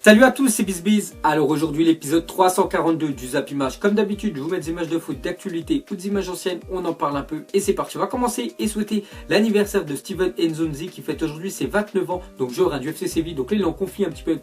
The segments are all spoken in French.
Salut à tous, c'est BizBiz. Alors aujourd'hui l'épisode 342 du Zap Image. Comme d'habitude, je vous mets des images de foot, d'actualité ou des images anciennes, on en parle un peu et c'est parti. On va commencer et souhaiter l'anniversaire de Steven Nzonzi qui fête aujourd'hui ses 29 ans. Donc joueur du FC Séville. Donc là il en confie un petit peu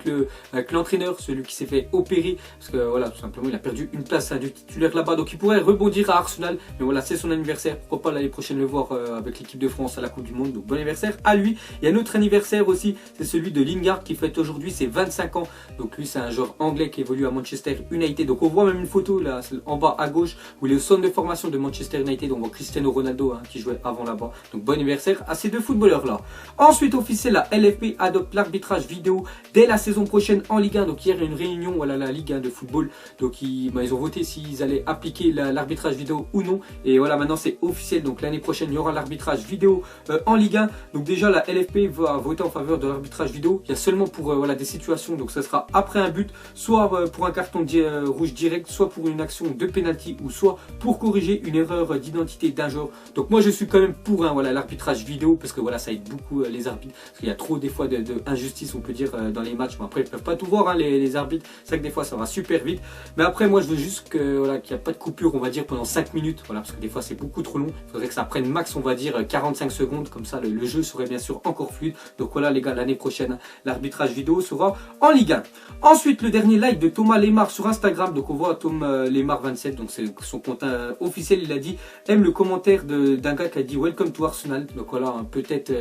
avec l'entraîneur, celui qui s'est fait opérer. Parce que voilà, tout simplement il a perdu une place du titulaire là-bas. Donc il pourrait rebondir à Arsenal. Mais voilà, c'est son anniversaire. Pourquoi pas l'année prochaine le voir avec l'équipe de France à la Coupe du Monde. Donc bon anniversaire à lui. Il y a un autre anniversaire aussi, c'est celui de Lingard qui fête aujourd'hui ses 25 ans. Donc lui c'est un joueur anglais qui évolue à Manchester United. Donc on voit même une photo là en bas à gauche où il est au centre de formation de Manchester United. On voit Cristiano Ronaldo qui jouait avant là-bas. Donc bon anniversaire à ces deux footballeurs là. Ensuite officiel, la LFP adopte l'arbitrage vidéo dès la saison prochaine en Ligue 1. Donc hier il y a une réunion, voilà, la Ligue 1 de football. Donc ils ont voté s'ils allaient appliquer l'arbitrage vidéo ou non. Et voilà, maintenant c'est officiel. Donc l'année prochaine il y aura l'arbitrage vidéo en Ligue 1. Donc déjà la LFP va voter en faveur de l'arbitrage vidéo. Il y a seulement pour voilà, des situations. Donc ça sera après un but, soit pour un carton rouge direct, soit pour une action de penalty, ou soit pour corriger une erreur d'identité d'un joueur. Donc moi je suis quand même pour voilà, l'arbitrage vidéo, parce que voilà, ça aide beaucoup les arbitres, parce qu'il y a trop des fois d'injustice on peut dire dans les matchs. Bon, après ils peuvent pas tout voir les arbitres, c'est vrai que des fois ça va super vite, mais après moi je veux juste voilà, qu'il n'y a pas de coupure on va dire pendant 5 minutes, voilà, parce que des fois c'est beaucoup trop long. Il faudrait que ça prenne max on va dire 45 secondes, comme ça le jeu serait bien sûr encore fluide. Donc voilà les gars, l'année prochaine l'arbitrage vidéo sera en Ligue 1. Ensuite, le dernier like de Thomas Lemar sur Instagram. Donc on voit Tom Lemar 27, donc c'est son compte officiel. Il a dit, aime le commentaire d'un gars qui a dit Welcome to Arsenal. Donc voilà, peut-être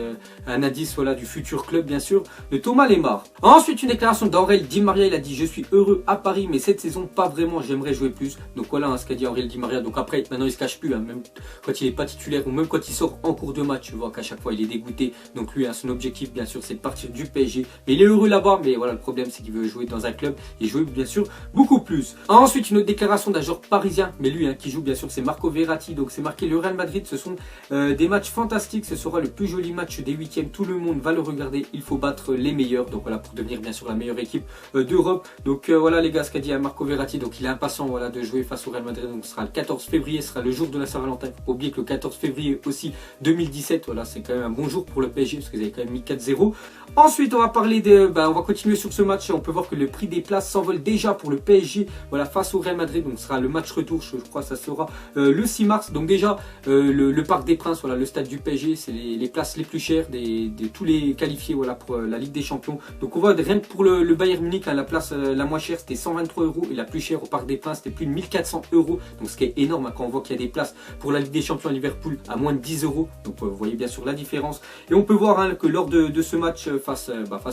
un indice voilà, du futur club bien sûr de Thomas Lemar. Ensuite, une déclaration d'Aurel Di Maria. Il a dit, je suis heureux à Paris, mais cette saison pas vraiment, j'aimerais jouer plus. Donc voilà ce qu'a dit Aurel Di Maria. Donc après, maintenant il se cache plus, même quand il est pas titulaire ou même quand il sort en cours de match, tu vois qu'à chaque fois il est dégoûté. Donc lui, son objectif bien sûr c'est de partir du PSG. Mais il est heureux là-bas, mais voilà, le problème c'est qu'il veut jouer dans un club et jouer bien sûr beaucoup plus. Ensuite, une autre déclaration d'un joueur parisien, mais lui qui joue bien sûr c'est Marco Verratti. Donc c'est marqué le Real Madrid, ce sont des matchs fantastiques, ce sera le plus joli match des huitièmes, tout le monde va le regarder, il faut battre les meilleurs, donc voilà, pour devenir bien sûr la meilleure équipe d'Europe. Donc voilà les gars, ce qu'a dit Marco Verratti. Donc il est impatient voilà, de jouer face au Real Madrid. Donc ce sera le 14 février, ce sera le jour de la Saint-Valentin. Faut pas oublier que le 14 février aussi 2017, voilà, c'est quand même un bon jour pour le PSG parce qu'ils avaient quand même mis 4-0. Ensuite on va parler on va continuer sur ce match. On peut voir que le prix des places s'envole déjà pour le PSG, voilà, face au Real Madrid. Donc ce sera le match retour, je crois ça sera le 6 mars. Donc déjà le Parc des Princes, voilà, le stade du PSG, c'est les places les plus chères de tous les qualifiés voilà, pour la Ligue des Champions. Donc on voit rien que pour le Bayern Munich, la place la moins chère c'était 123 € et la plus chère au Parc des Princes c'était plus de 1400 €. Donc ce qui est énorme quand on voit qu'il y a des places pour la Ligue des Champions à Liverpool à moins de 10 €. Donc vous voyez bien sûr la différence. Et on peut voir que lors de ce match face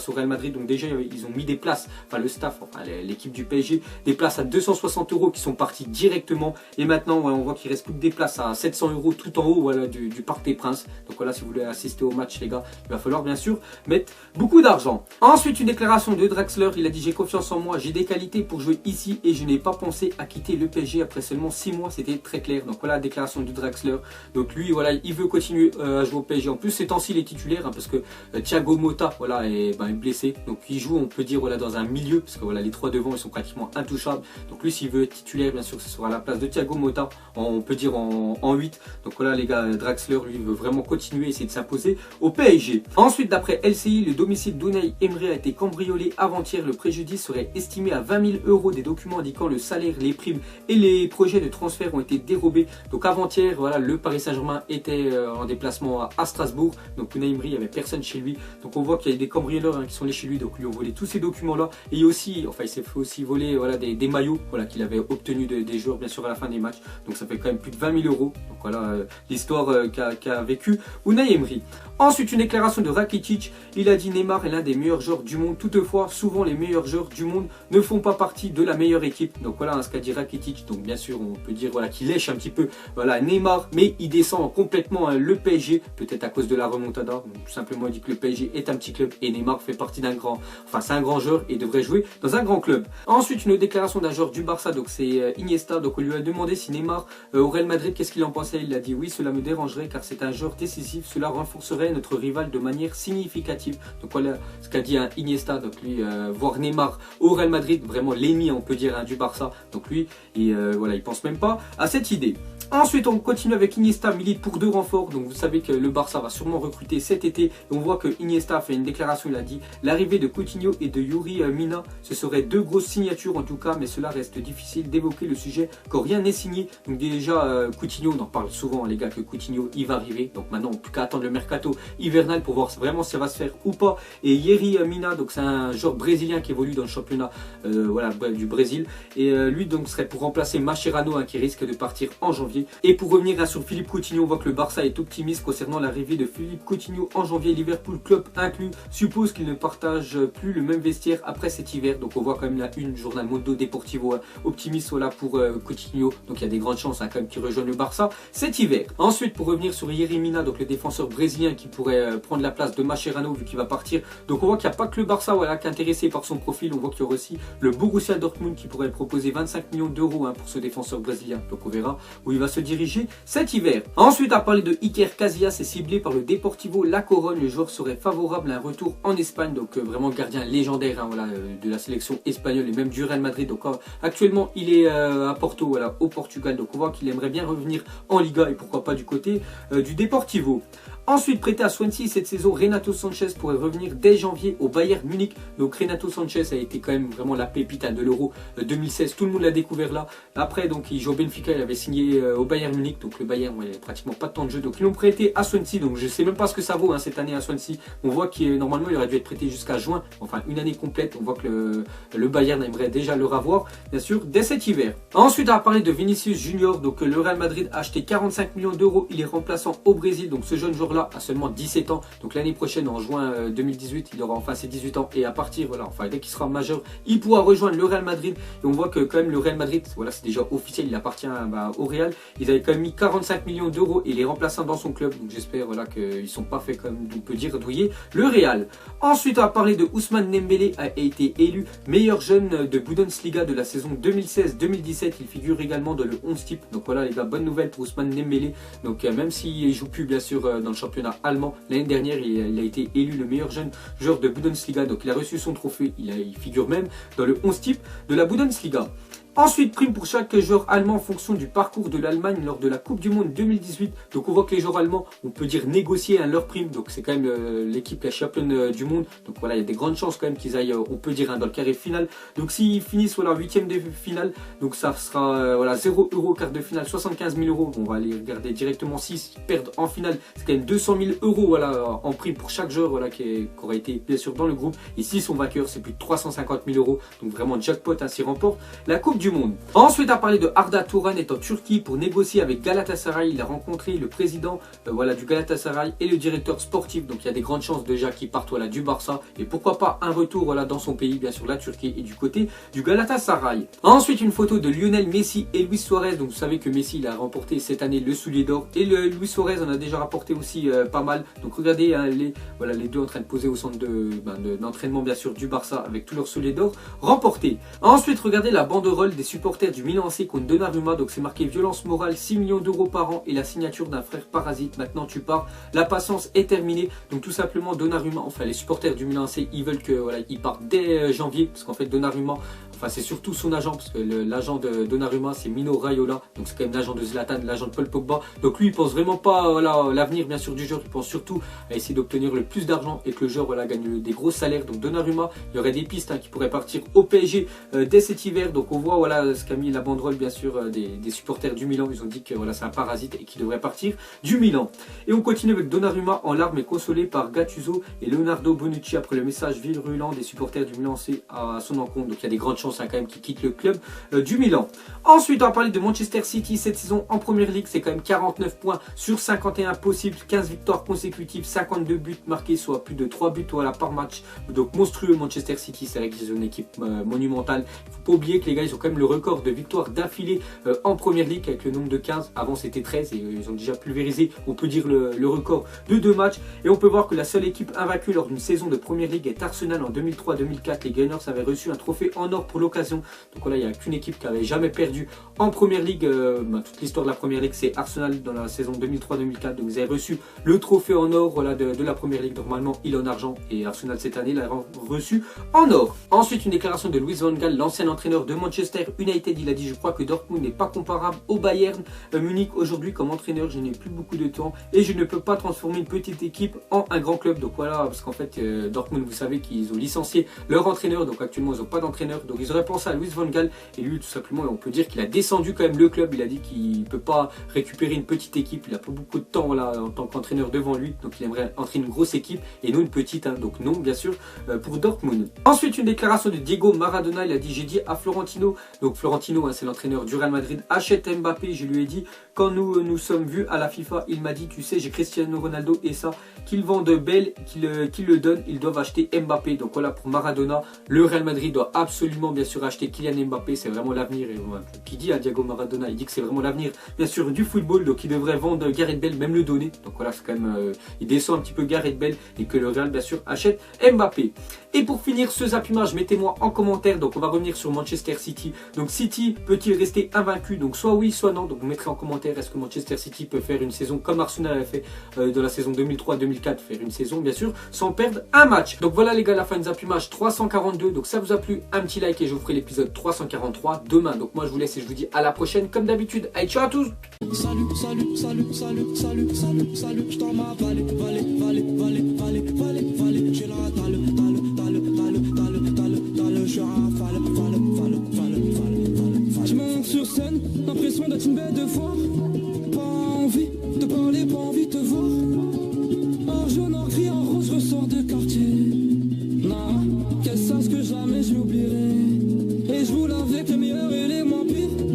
au Real Madrid, donc déjà ils ont mis des places, enfin le staff, enfin l'équipe du PSG, des places à 260 € qui sont partis directement. Et maintenant voilà, on voit qu'il reste plus que des places à 700 € tout en haut voilà, du Parc des Princes. Donc voilà, si vous voulez assister au match les gars, il va falloir bien sûr mettre beaucoup d'argent. Ensuite une déclaration de Draxler. Il a dit, j'ai confiance en moi, j'ai des qualités pour jouer ici et je n'ai pas pensé à quitter le PSG après seulement 6 mois. C'était très clair. Donc voilà la déclaration de Draxler. Donc lui voilà, il veut continuer à jouer au PSG. En plus ces temps-ci il est titulaire parce que Thiago Motta voilà, est blessé. Donc il joue on peut dire voilà, dans un milieu parce que voilà, les trois devant ils sont pratiquement intouchables. Donc lui s'il veut être titulaire bien sûr ce sera à la place de Thiago Motta, on peut dire en 8. Donc voilà les gars, Draxler lui veut vraiment continuer, essayer de s'imposer au PSG. Ensuite d'après LCI, le domicile d'Unai Emery a été cambriolé avant-hier. Le préjudice serait estimé à 20 000 €. Des documents indiquant le salaire, les primes et les projets de transfert ont été dérobés. Donc avant-hier voilà, le Paris Saint-Germain était en déplacement à Strasbourg. Donc Unai Emery, il n'y avait personne chez lui. Donc on voit qu'il y a des cambrioleurs qui sont allés chez lui. Donc lui ont volé tous ces documents là. Et aussi, enfin il s'est fait aussi voler voilà, des maillots voilà, qu'il avait obtenus des joueurs bien sûr à la fin des matchs. Donc ça fait quand même plus de 20 000 €. Donc voilà l'histoire qu'a vécu Unai Emery. Ensuite une déclaration de Rakitic. Il a dit, Neymar est l'un des meilleurs joueurs du monde. Toutefois souvent les meilleurs joueurs du monde ne font pas partie de la meilleure équipe. Donc voilà ce qu'a dit Rakitic. Donc bien sûr on peut dire voilà, qu'il lèche un petit peu voilà, Neymar, mais il descend complètement le PSG, peut-être à cause de la remontada. Donc, tout simplement il dit que le PSG est un petit club et Neymar fait partie d'un grand, enfin c'est un grand joueur et devrait jouer dans un grand club. Ensuite une déclaration d'un joueur du Barça, donc c'est Iniesta. Donc on lui a demandé si Neymar au Real Madrid qu'est-ce qu'il en pensait. Il a dit oui, cela me dérangerait car c'est un joueur décisif, cela renforcerait notre rival de manière significative. Donc voilà ce qu'a dit Iniesta. Donc lui voir Neymar au Real Madrid, vraiment l'ennemi on peut dire du Barça. Donc lui voilà, il pense même pas à cette idée. Ensuite, on continue avec Iniesta, milite pour 2 renforts. Donc vous savez que le Barça va sûrement recruter cet été. Et on voit que Iniesta a fait une déclaration, il a dit l'arrivée de Coutinho et de Yuri Mina, ce seraient 2 grosses signatures en tout cas, mais cela reste difficile d'évoquer le sujet quand rien n'est signé. Donc déjà, Coutinho, on en parle souvent les gars, que Coutinho il va arriver. Donc maintenant, on n'a plus qu'à attendre le mercato hivernal pour voir vraiment si ça va se faire ou pas. Et Yuri Mina, donc c'est un joueur brésilien qui évolue dans le championnat du Brésil. Et lui donc serait pour remplacer Mascherano qui risque de partir en janvier. Et pour revenir sur Philippe Coutinho, on voit que le Barça est optimiste concernant l'arrivée de Philippe Coutinho en janvier. Liverpool, club inclus, suppose qu'il ne partage plus le même vestiaire après cet hiver. Donc on voit quand même la une journal Mundo Deportivo optimiste pour Coutinho. Donc il y a des grandes chances quand même qu'il rejoigne le Barça cet hiver. Ensuite, pour revenir sur Yerry Mina, donc le défenseur brésilien qui pourrait prendre la place de Mascherano vu qu'il va partir. Donc on voit qu'il n'y a pas que le Barça qui est intéressé par son profil. On voit qu'il y aura aussi le Borussia Dortmund qui pourrait proposer 25 millions d'euros pour ce défenseur brésilien. Donc on verra où il va se diriger cet hiver. Ensuite, à parler de Iker Casillas, est ciblé par le Deportivo La Corogne. Le joueur serait favorable à un retour en Espagne. Donc vraiment gardien légendaire de la sélection espagnole et même du Real Madrid. Donc actuellement il est à Porto, au Portugal. Donc on voit qu'il aimerait bien revenir en Liga et pourquoi pas du côté du Deportivo. Ensuite, prêté à Swansea cette saison, Renato Sanchez pourrait revenir dès janvier au Bayern Munich. Donc Renato Sanchez a été quand même vraiment la pépite de l'Euro 2016. Tout le monde l'a découvert là. Après, donc il joue au Benfica, il avait signé au Bayern Munich. Donc le Bayern, il n'avait pratiquement pas de temps de jeu. Donc ils l'ont prêté à Swansea. Donc je ne sais même pas ce que ça vaut cette année à Swansea. On voit qu'il normalement il aurait dû être prêté jusqu'à juin. Enfin une année complète. On voit que le Bayern aimerait déjà le revoir, bien sûr, dès cet hiver. Ensuite, on va parler de Vinicius Junior. Donc le Real Madrid a acheté 45 millions d'euros. Il est remplaçant au Brésil. Donc ce jeune joueur à seulement 17 ans, donc l'année prochaine en juin 2018 il aura enfin ses 18 ans et à partir dès qu'il sera majeur il pourra rejoindre le Real Madrid. Et on voit que quand même le Real Madrid, c'est déjà officiel, il appartient au Real. Ils avaient quand même mis 45 millions d'euros et il est remplaçant dans son club, donc j'espère qu'ils sont pas fait comme on peut dire douiller le Real. Ensuite, on va parler de Ousmane Dembélé, a été élu meilleur jeune de Bundesliga de la saison 2016-2017. Il figure également dans le 11 type. Donc voilà les gars, bonne nouvelle pour Ousmane Dembélé. Donc même s'il joue plus bien sûr dans le championnat allemand, l'année dernière il a été élu le meilleur jeune joueur de Bundesliga. Donc il a reçu son trophée, il figure même dans le 11 type de la Bundesliga. Ensuite, prime pour chaque joueur allemand en fonction du parcours de l'Allemagne lors de la Coupe du Monde 2018. Donc on voit que les joueurs allemands, on peut dire négocier leur prime. Donc c'est quand même l'équipe la championne du monde. Donc voilà, il y a des grandes chances quand même qu'ils aillent, on peut dire, dans le carré final. Donc s'ils finissent huitième de finale, donc ça sera 0 € quart de finale, 75 000 €. On va aller regarder directement s'ils perdent en finale. C'est quand même 200 000 € en prime pour chaque joueur qui aurait été bien sûr dans le groupe. Et s'ils sont vainqueurs, c'est plus de 350 000 €. Donc vraiment jackpot s'ils remportent la Coupe du Monde. Ensuite, à parler de Arda Turan est en Turquie pour négocier avec Galatasaray. Il a rencontré le président du Galatasaray et le directeur sportif. Donc il y a des grandes chances déjà qu'il parte du Barça et pourquoi pas un retour dans son pays, bien sûr la Turquie, et du côté du Galatasaray. Ensuite, une photo de Lionel Messi et Luis Suarez. Donc vous savez que Messi il a remporté cette année le soulier d'or et Luis Suarez en a déjà rapporté aussi pas mal. Donc regardez les deux en train de poser au centre d'entraînement bien sûr du Barça avec tous leurs souliers d'or remportés. Ensuite, regardez la banderole des supporters du Milan AC contre Donnarumma. Donc c'est marqué violence morale, 6 millions d'euros par an et la signature d'un frère parasite. Maintenant tu pars, la patience est terminée. Donc tout simplement Donnarumma, les supporters du Milan AC, ils veulent qu'il parte dès janvier, parce qu'en fait Donnarumma, c'est surtout son agent, parce que l'agent de Donnarumma c'est Mino Raiola, donc c'est quand même l'agent de Zlatan, l'agent de Paul Pogba. Donc lui il pense vraiment pas l'avenir bien sûr du joueur, il pense surtout à essayer d'obtenir le plus d'argent et que le joueur gagne des gros salaires. Donc Donnarumma, il y aurait des pistes qui pourraient partir au PSG dès cet hiver. Donc on voit ce qu'a mis la banderole bien sûr des supporters du Milan. Ils ont dit que c'est un parasite et qu'il devrait partir du Milan. Et on continue avec Donnarumma en larmes et consolé par Gattuso et Leonardo Bonucci après le message virulent des supporters du Milan AC à son encontre. Donc il y a des grandes chances quand même qu'il quitte le club du Milan. Ensuite, on va parler de Manchester City cette saison en Première Ligue. C'est quand même 49 points sur 51 possibles, 15 victoires consécutives, 52 buts marqués, soit plus de 3 buts par match. Donc monstrueux Manchester City, c'est vrai qu'ils ont une équipe monumentale. Il ne faut pas oublier que les gars ils ont quand même le record de victoires d'affilée en Première Ligue avec le nombre de 15. Avant c'était 13 et ils ont déjà pulvérisé, on peut dire, le record de 2 matchs. Et on peut voir que la seule équipe invaincue lors d'une saison de Première Ligue est Arsenal en 2003-2004. Les Gunners avaient reçu un trophée en or pour pour l'occasion. Donc voilà, il n'y a qu'une équipe qui n'avait jamais perdu en Première Ligue. Toute l'histoire de la Première Ligue, c'est Arsenal dans la saison 2003-2004. Donc vous avez reçu le trophée en or voilà, de la Première Ligue. Normalement, il est en argent et Arsenal cette année l'a reçu en or. Ensuite, une déclaration de Louis van Gaal, l'ancien entraîneur de Manchester United. Il a dit: je crois que Dortmund n'est pas comparable au Bayern Munich aujourd'hui. Comme entraîneur, je n'ai plus beaucoup de temps et je ne peux pas transformer une petite équipe en un grand club. Donc voilà, parce qu'en fait, Dortmund, vous savez qu'ils ont licencié leur entraîneur. Donc actuellement, ils n'ont pas d'entraîneur. Donc ils auraient pensé à Louis van Gaal. Et lui, tout simplement, on peut dire qu'il a descendu quand même le club. Il a dit qu'il ne peut pas récupérer une petite équipe. Il n'a pas beaucoup de temps là, en tant qu'entraîneur devant lui. Donc il aimerait entraîner une grosse équipe et non une petite. Donc non, bien sûr, pour Dortmund. Ensuite, une déclaration de Diego Maradona. Il a dit: j'ai dit à Florentino, donc Florentino, c'est l'entraîneur du Real Madrid, achète Mbappé. Je lui ai dit, quand nous sommes vus à la FIFA, il m'a dit: tu sais, j'ai Cristiano Ronaldo et ça, qu'ils vendent belle, qu'ils le donnent, ils doivent acheter Mbappé. Donc voilà, pour Maradona, le Real Madrid doit absolument bien sûr acheter Kylian Mbappé. C'est vraiment l'avenir. Et qui dit à Diego Maradona, il dit que c'est vraiment l'avenir bien sûr du football. Donc il devrait vendre Gareth Bale, même le donner. Donc voilà, c'est quand même il descend un petit peu Gareth Bale et que le Real bien sûr achète Mbappé. Et pour finir ce zappimage, mettez-moi en commentaire. Donc on va revenir sur Manchester City. Donc City peut-il rester invaincu? Donc soit oui, soit non. Donc vous mettrez en commentaire, est-ce que Manchester City peut faire une saison comme Arsenal a fait dans la saison 2003-2004, faire une saison bien sûr sans perdre un match. Donc voilà les gars, la fin de zappimage 342. Donc ça vous a plu, un petit like et je vous ferai l'épisode 343 demain. Donc moi je vous laisse et je vous dis à la prochaine comme d'habitude. Allez, ciao à tous. Salut, salut, salut, salut, salut, salut, salut, je t'en m'en vallée, j'ai la je suis rafale, je monte sur scène, l'impression d'être une bête de foire, pas envie de parler, pas envie de te voir, en jaune, en gris, en rose, je ressors de quartier, non, qu'elle sache que jamais je l'oublierai, et je roule avec le meilleur et